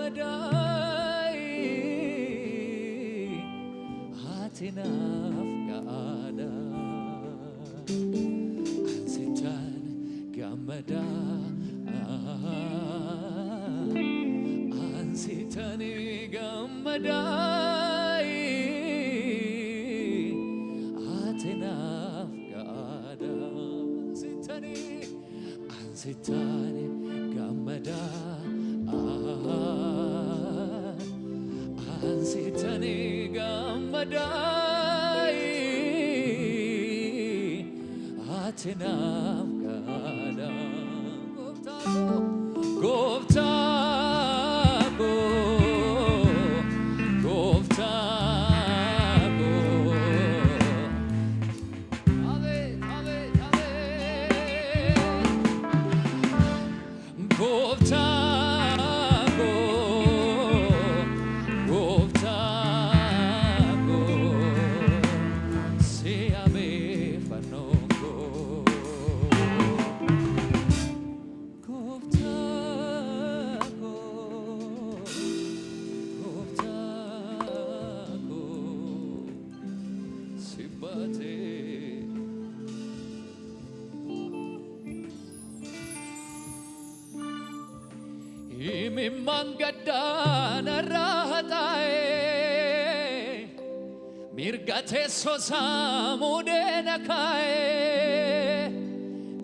gammadai hatinaf gaada ansitan gammada ansitan gammadai hatinaf gaada ansitan gammada ansitani gammadai atinam gada goptago ave goptago Imimangada narahatai mirgate sosamude nakai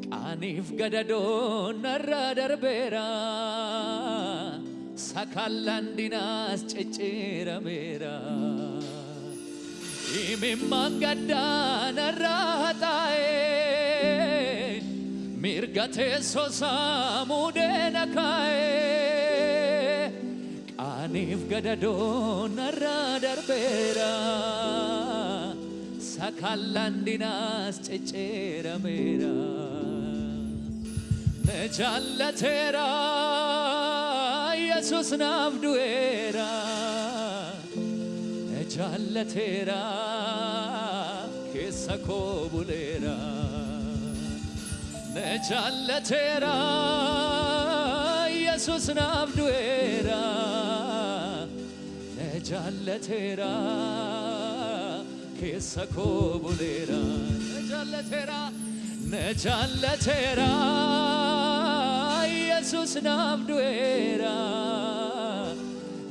kanif gadado naradarbera sakalandinas cecera mera imimangada narahatai mirgate sosamude nakai anif gadado naradarbera sakalandinas cecera mera nejallatera yesus nabduera nejallatera kesako bulera nejallatera yesus nabduera nejallatera kesako bulera nejallatera yesus nabduera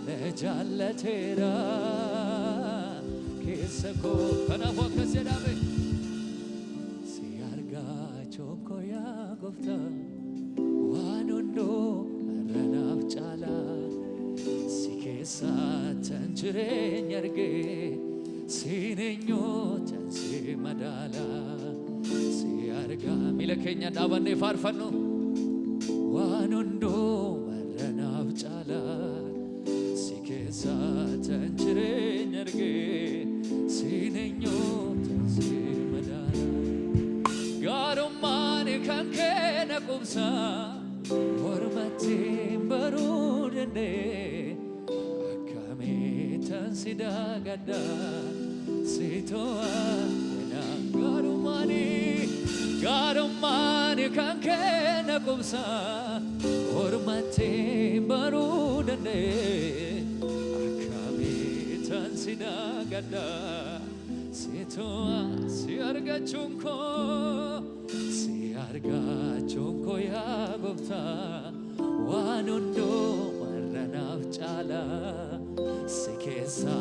nejallatera kesako kanafo kasedame siarga choko ya gofta wanundo ranaf chala sikesa tanjire nyarge sinenyo tansi madala siarga milekenya davane farfano wanundo ranaf chala sikesa tanjire nyarge sinenyo tansi madala garumani kankena kumsa hormati barudene akame tansida gada sitoa na garumani kankena kumsa hormati barudene akame tansida gada sitoa siarga chunko chunko ya gofta wanundo maranaf chala sikesa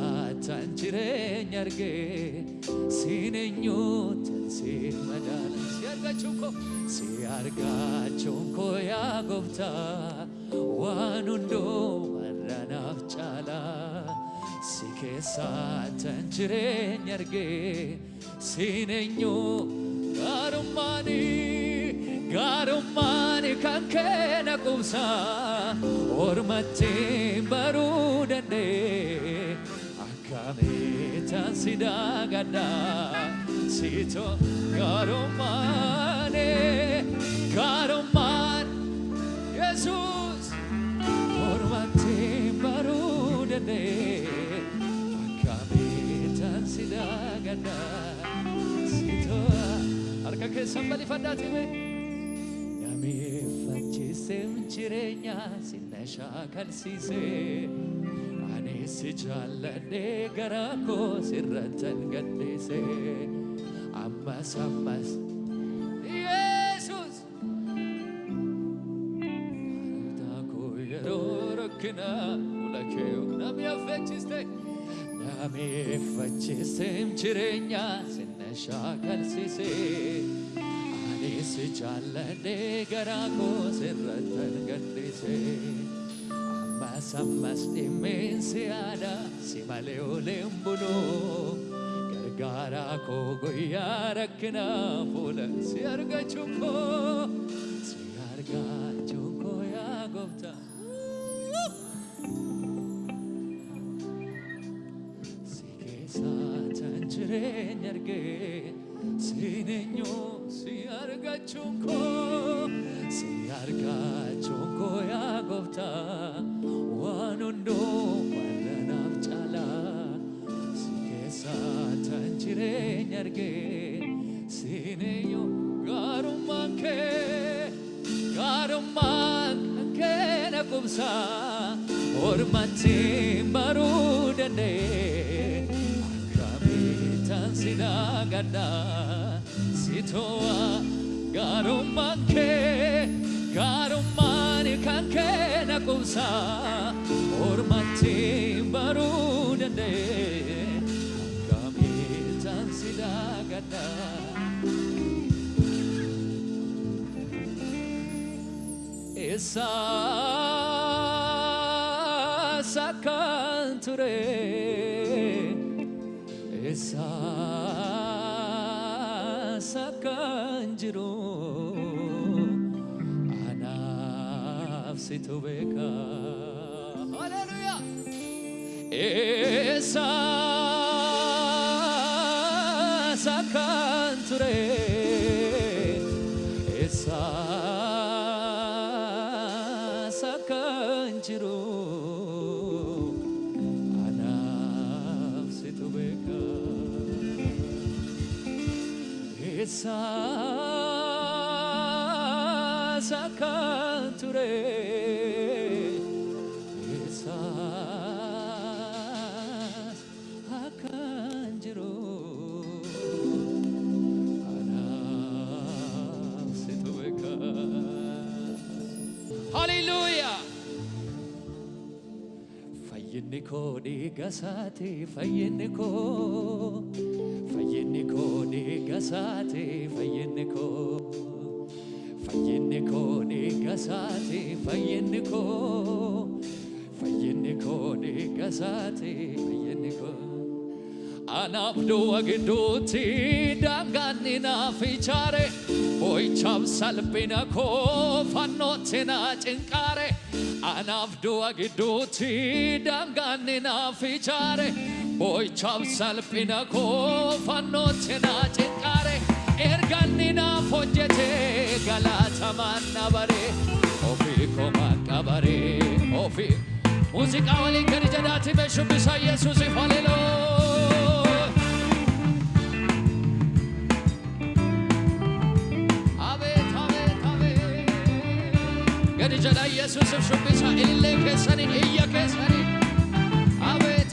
tanjire nyarge sinenyo tansi madala siarga chunko ya gofta wanundo maranaf chala sikesa tanjire nyarge sinenyo garumani kankena kumsa ormate barudane akame tansida gada sito garumani Jesus ormate barudane akame tansida gada sito arka ke somebody fadati me yami fachis jireenya sinasha kalsise ani sijaalladhe gara koo sirrattan gaddise ammas Yesus tako yeroo rakkina fuula kee nami affeechiste jireenya sinasha kalsise ani sijaalladhe gara koo sirrattan gaddise ammas dhimeensi yaada si malee oleen buluu gargaara koo guyyaa rakkina fuula si argachuun koo yaa Gooftaa si keessa tan jireenya argee siin eenyu si argachuun koo yaa Gooftaa waan hundumaa naaf caala si keessa tan jireenya argee siin eenyu gaarummaan kee na qubsa ormatti baruu danda'e akkamitti si daagadda si to'a gaarummaan kan kee na qubsa ormatti baruu danda'e akkamitti si daagadda Esaas akkan ture esaas akkan jiru anaaf situ beeka Haleluya esaas akkan ture jiru anaaf situ beeka esaas akkan ture esaas akkan jiru anaaf situ beeka Hallelujah fayyinni koo dhiiga isaati fayyinni koo dhiiga isaati fayyinni koo dhiiga isaati fayyinni koo dhiiga isaati fayyinni koo anaaf du'a gidduutti daangaanni naaf ijaare boo'ichaaf salphina koo fannootti na cinqaare anaaf du'a gidduutti daangaanni naaf ijaare boo'ichaaf salphina koo fannootti na cinqaare erganni naaf hojjete galatamaan na bare ofii koo maqqabare ofii muuziqaa waliin gadi jedhaati beeshubbisa Yesuusiif haleluuyaa gadi jedha Yesuusiif shubbisa ilillee keessaniin iyya keessaniin abeet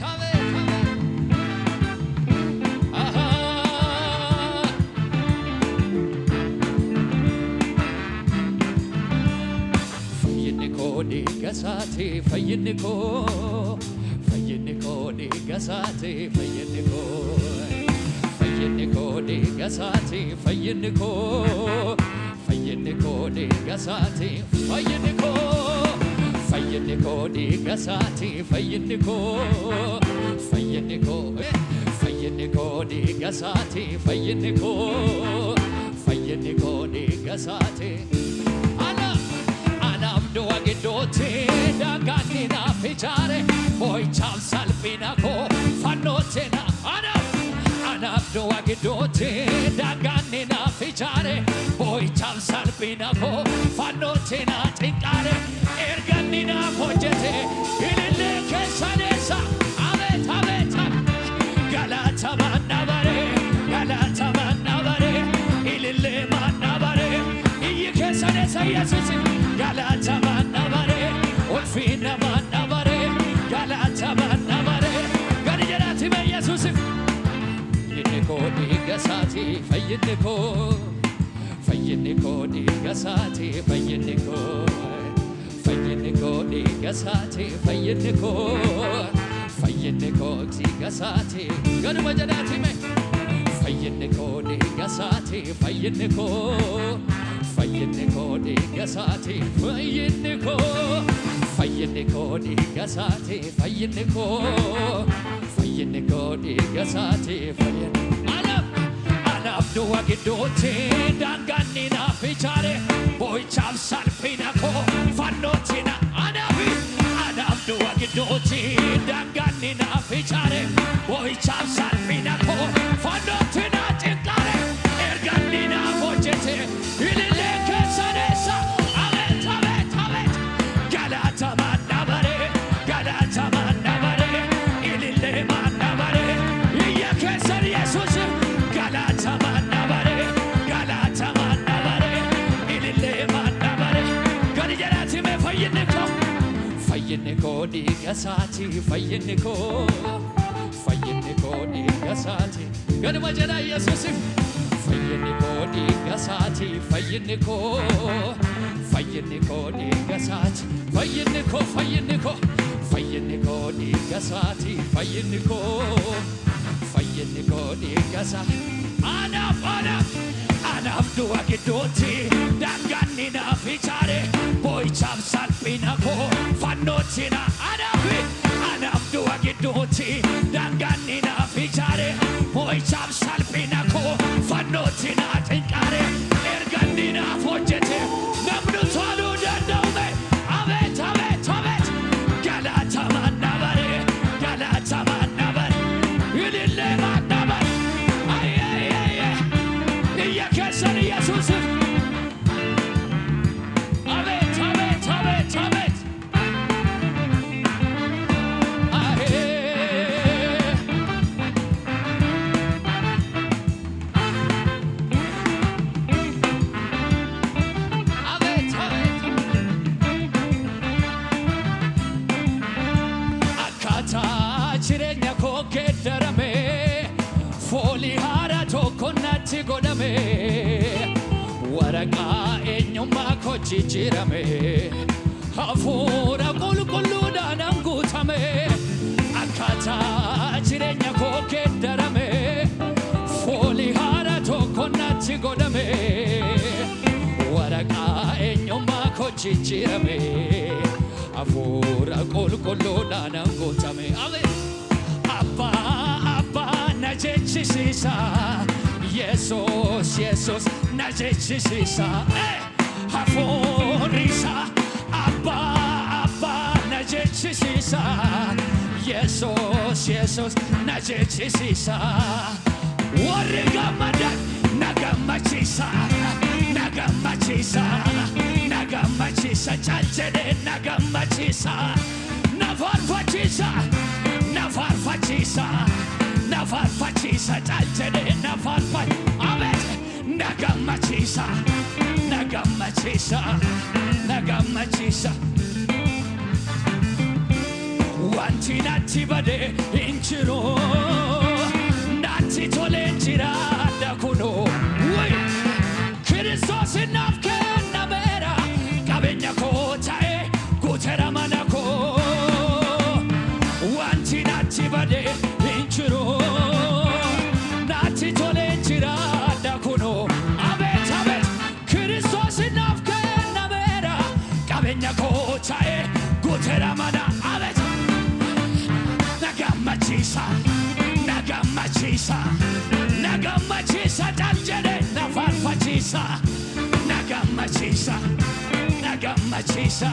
fayyinni koo dhiiga isaati fayyinni koo dhiiga isaati fayyinni koo dhiiga isaati fayyinni koo dhiiga isaati fayyinni koo dhiiga isaati fayyinni koo dhiiga isaati fayyinni koo dhiiga isaati anaaf du'a gidduutti daangaanni naaf ijaare boo'ichaaf salphina koo fannootti na anaaf du'a gidduutti daangaanni naaf ijaare boo'ichaaf salphina koo fannootti na cinqaare erganni naaf hojjete ilillee keessaneessa abeet galatamaan na bare ilillee maan na bare iyyi keessaneessa Yesuusiif galata dhiigasaati fayyinni koo dhiigasaati fayyinni koo dhiigasaati fayyinni koo dhiigasaati ganuma jedhaati mee fayyinni koo dhiigasaati fayyinni koo dhiigasaati fayyinni koo dhiigasaati fayyinni koo dhiigasaati fayyinni anaaf du'a gidduutti daangaanni naaf ijaare boo'ichaaf salphina koo fannootti na anaaf du'a gidduutti daangaanni naaf ijaare boo'ichaaf salphina koo fannootti na cinqaare erganni naaf hojjete ilillee keessaneessa abeet abeet abeet galatamaan dabare ilillee maan dabare iyya keessan Yesuus galatamaan dabare ilillee maan dabare gadi jedhaati mee fayyinni koo dhiigasaati fayyinni koo dhiigasaati gaduma jedha Yesuusif fayyinni koo dhiigasaati fayyinni koo dhiigasaati fayyinni koo dhiigasaati fayyinni koo dhiigasaati anaaf du'a gidduutti daangaanni naaf ijaare boo'ichaaf salphina koo fannootti na anaaf du'a gidduutti daangaanni naaf ijaare boo'ichaaf salphina koo fannootti na cinqaare erganni naaf hojjete namni toluu danda'ume abeet abeet abeet galatamaan dabare ilillee maan dabare iyya keessan Yesuus abeet abeet abeet abeet jireenya koo geeddarame foolii haaraa tokko natti godhame waraqaa eenyummaa koo jijjiirame hafuura qulqulluudhaan guutame akkaataa jireenya koo geeddarame foolii haaraa tokko natti godhame waraqaa eenyummaa koo jijjiirame hafuura qulqulluudhaan guutame Abbaa na jechisiisa Yesus na jechisiisa hafuurri isaa Abbaa na jechisiisa Yesus na jechisiisa warri gammadan na gammachiisa caalchee na gammachiisa na faarfachiisa caalchee na faarfachiisa abeet na gammachiisa wanti natti bade hin jiru natti tole jira dakunoo Kiristoos naaf kennameera qabeenya koo ta'e guuteera mana koo wanti natti bade hin jiru natti tole jira dakunoo abeet abeet Kiristoos naaf kennameera qabeenya koo ta'e guuteera mana abeet na gammachiisa caalchee na faarfachiisa na gammachiisa